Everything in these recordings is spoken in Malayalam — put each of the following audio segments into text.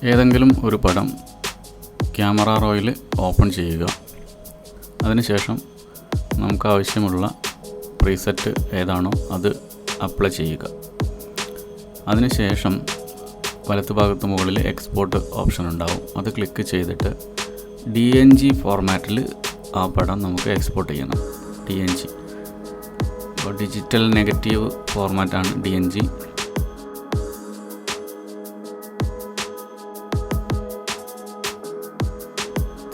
ഏതെങ്കിലും ഒരു പടം ക്യാമറ റോയിൽ ഓപ്പൺ ചെയ്യുക. അതിനുശേഷം നമുക്ക് ആവശ്യമുള്ള പ്രീസെറ്റ് ഏതാണോ അത് അപ്ലൈ ചെയ്യുക. അതിനുശേഷം വലത്തുഭാഗത്ത് മുകളിൽ എക്സ്പോർട്ട് ഓപ്ഷൻ ഉണ്ടാവും. അത് ക്ലിക്ക് ചെയ്തിട്ട് DNG ഫോർമാറ്റിൽ ആ പടം നമുക്ക് എക്സ്പോർട്ട് ചെയ്യണം. DNG അപ്പോൾ ഡിജിറ്റൽ നെഗറ്റീവ് ഫോർമാറ്റാണ് DNG.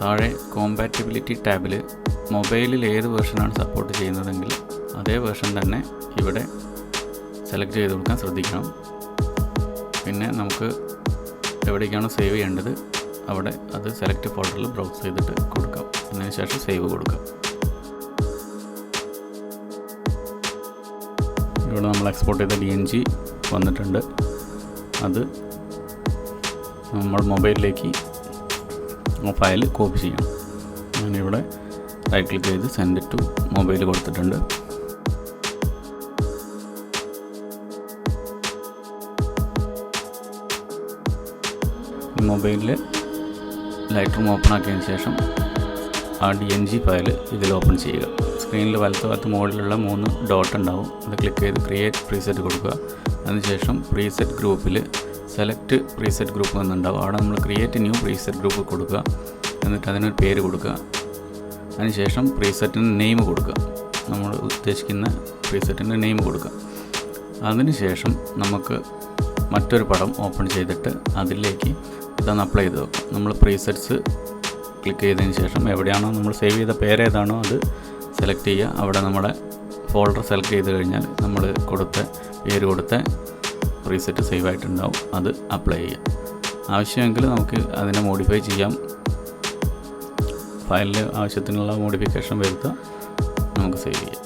താഴെ കോമ്പാറ്റബിലിറ്റി ടാബിൽ മൊബൈലിൽ ഏത് വേർഷനാണ് സപ്പോർട്ട് ചെയ്യുന്നതെങ്കിൽ അതേ വേർഷൻ തന്നെ ഇവിടെ സെലക്ട് ചെയ്ത് കൊടുക്കാൻ ശ്രദ്ധിക്കണം. പിന്നെ നമുക്ക് എവിടേക്കാണോ സേവ് ചെയ്യേണ്ടത് അവിടെ അത് സെലക്ട് ഫോൾഡറിൽ ബ്രൗസ് ചെയ്തിട്ട് കൊടുക്കാം. അതിനുശേഷം സേവ് കൊടുക്കാം. ഇവിടെ നമ്മൾ എക്സ്പോർട്ട് ചെയ്ത DNG വന്നിട്ടുണ്ട്. അത് നമ്മൾ മൊബൈലിലേക്ക് ഫയൽ കോപ്പി ചെയ്യണം. ഞാനിവിടെ റൈറ്റ് ക്ലിക്ക് ചെയ്ത് സെൻഡ് ടു മൊബൈൽ കൊടുത്തിട്ടുണ്ട്. മൊബൈലിൽ ലൈറ്റ്റൂം ഓപ്പൺ ആക്കിയതിന് ശേഷം ആ DNG ഫയൽ ഇതിൽ ഓപ്പൺ ചെയ്യുക. സ്ക്രീനിൽ വലത്തുഭാഗത്ത് മുകളിലുള്ള 3 ഡോട്ട് ഉണ്ടാവും. അത് ക്ലിക്ക് ചെയ്ത് ക്രിയേറ്റ് പ്രീസെറ്റ് കൊടുക്കുക. അതിനുശേഷം പ്രീസെറ്റ് ഗ്രൂപ്പിൽ സെലക്ട് പ്രീസെറ്റ് ഗ്രൂപ്പ് എന്നുണ്ടാവും. അവിടെ നമ്മൾ ക്രിയേറ്റ് ന്യൂ പ്രീസെറ്റ് ഗ്രൂപ്പ് കൊടുക്കുക. എന്നിട്ട് അതിനൊരു പേര് കൊടുക്കുക. അതിനുശേഷം പ്രീസെറ്റിന് നെയിം കൊടുക്കുക. നമ്മൾ ഉദ്ദേശിക്കുന്ന പ്രീസെറ്റിൻ്റെ നെയിം കൊടുക്കുക. അതിനുശേഷം നമുക്ക് മറ്റൊരു പടം ഓപ്പൺ ചെയ്തിട്ട് അതിലേക്ക് ഇതൊന്ന് അപ്ലൈ ചെയ്ത് വെക്കാം. നമ്മൾ പ്രീസെറ്റ്സ് ക്ലിക്ക് ചെയ്തതിന് ശേഷം എവിടെയാണോ നമ്മൾ സേവ് ചെയ്ത പേരേതാണോ അത് സെലക്ട് ചെയ്യുക. അവിടെ നമ്മുടെ ഫോൾഡർ സെലക്ട് ചെയ്ത് കഴിഞ്ഞാൽ നമ്മൾ പേര് കൊടുത്ത പ്രീസെറ്റ് സേവ് ആയിട്ടുണ്ടാവും. അത് അപ്ലൈ ചെയ്യുക. ആവശ്യമെങ്കിൽ നമുക്ക് അതിനെ മോഡിഫൈ ചെയ്യാം. ഫയലിൽ ആവശ്യത്തിനുള്ള മോഡിഫിക്കേഷൻ വരുത്താം. നമുക്ക് സേവ് ചെയ്യാം.